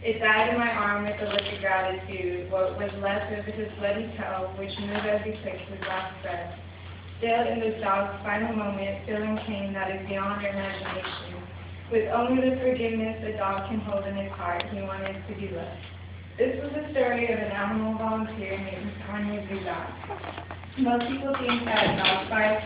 It died in my arm with a look of gratitude. What was left of his bloody toe, which moved as he took his last breath. Still in the dog's final moment, feeling pain that is beyond our imagination. With only the forgiveness a dog can hold in his heart, he wanted to be loved. This was the story of an animal volunteer named Tanya Zuzak. Most people think that dog fights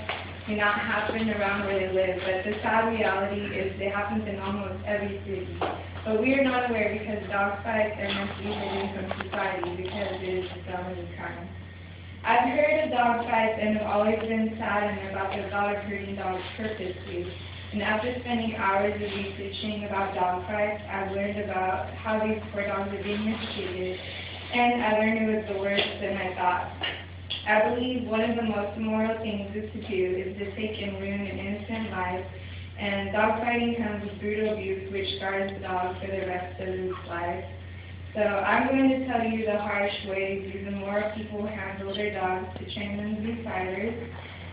do not happen around where they live, but the sad reality is they happen in almost every city. But we are not aware because dog fights are meant to be hidden from society because it is a felony crime. I've heard of dog fights and have always been saddened about the thought of hurting dogs purposely. And after spending hours of researching about dog fights, I've learned about how these poor dogs are being mistreated, and I learned it was the worst than I thought. I believe one of the most immoral things is to do is to take and ruin an innocent life, and dog fighting comes with brutal abuse which scars the dog for the rest of his life. So I'm going to tell you the harsh ways these immoral people handle their dogs to train them to be fighters,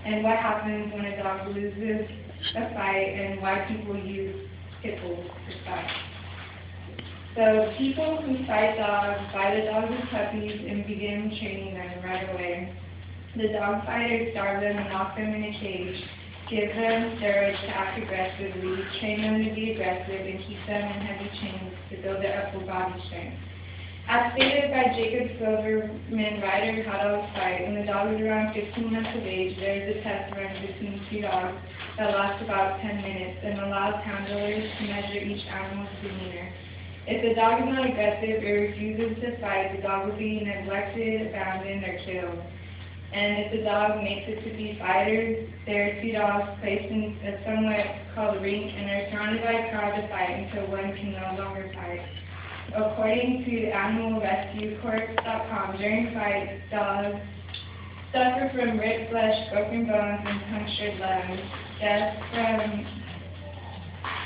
and what happens when a dog loses a fight, and why people use pit bulls to fight. So people who fight dogs buy the dogs as puppies and begin training them right away. The dog fighters starve them and lock them in a cage, give them steroids to act aggressively, train them to be aggressive, and keep them in heavy chains to build their upper body strength. As stated by Jacob Silverman, writer of How Dogs Fight, when the dog is around 15 months of age, there is a test run between two dogs that lasts about 10 minutes and allows handlers to measure each animal's demeanor. If the dog is not aggressive or refuses to fight, the dog will be neglected, abandoned, or killed. And if the dog makes it to be fighters, there are two dogs placed in a somewhat called rink and are surrounded by a crowd to fight until one can no longer fight. According to AnimalRescueCorps.com, during fights, dogs suffer from ripped flesh, broken bones, and punctured lungs. Death from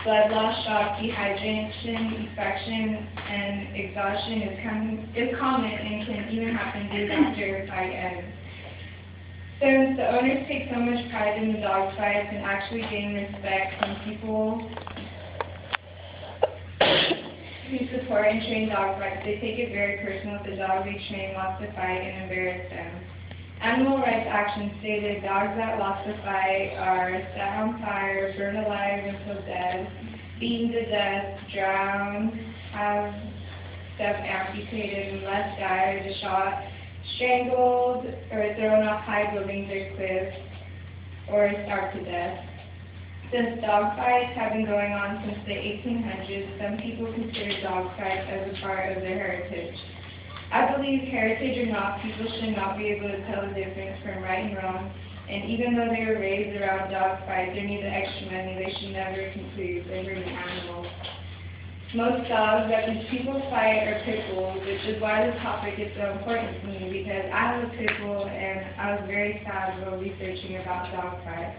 blood loss, shock, dehydration, infection, and exhaustion is common and can even happen days after a fight ends. Since the owners take so much pride in the dog fights and actually gain respect from people who support and train dog fights, they take it very personal if the dog they train lost a fight and embarrass them. Animal Rights Action stated dogs that lost a fight are set on fire, burned alive until dead, beaten to death, drowned, have stuff amputated, and left died, shot, strangled, or thrown off high buildings or cliffs, or starved to death. Since dog fights have been going on since the 1800s, some people consider dog fights as a part of their heritage. I believe, heritage or not, people should not be able to tell the difference from right and wrong, and even though they were raised around dog fights or need the extra money, they should never conclude they're hurting animals. Most dogs that these people fight are pit bulls, which is why this topic is so important to me, because I have a pit bull and I was very sad while researching about dog fights.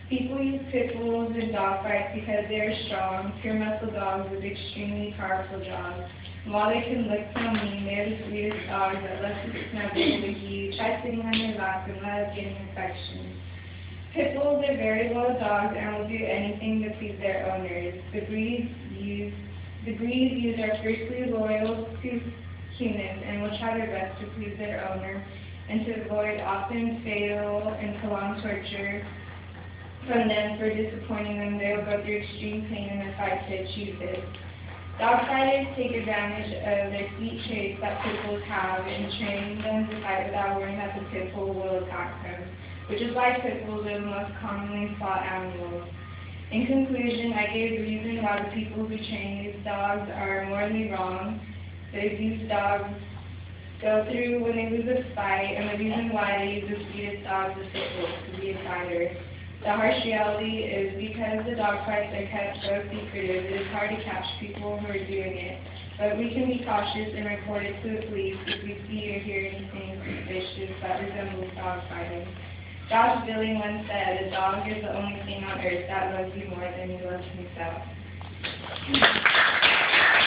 People use pit bulls in dog fights because they are strong, pure muscle dogs with extremely powerful jaws. And while they can look so mean, they are the sweetest dogs that love to snuggle with you, try sitting on your lap, and love getting affection. Pit bulls are very loyal dogs and will do anything to please their owners. The breeds used are fiercely loyal to humans and will try their best to please their owner and to avoid often fatal and prolonged torture from them for disappointing them. They will go through extreme pain in their fight to achieve this. Dog fighters take advantage of their sweet traits that pit bulls have and train them to fight without worrying that the pit bull will attack them, which is why pit bulls are the most commonly fought animals. In conclusion, I gave the reason why the people who train these dogs are morally wrong. The abused dogs go through when they lose a fight, and the reason why they use the sweetest dogs as pit bulls to be a fighter. The harsh reality is because the dog fights are kept so secretive, it is hard to catch people who are doing it. But we can be cautious and report it to the police if we see or hear anything suspicious that resembles dog fighting. Josh Billing once said, "A dog is the only thing on earth that loves you more than you love himself."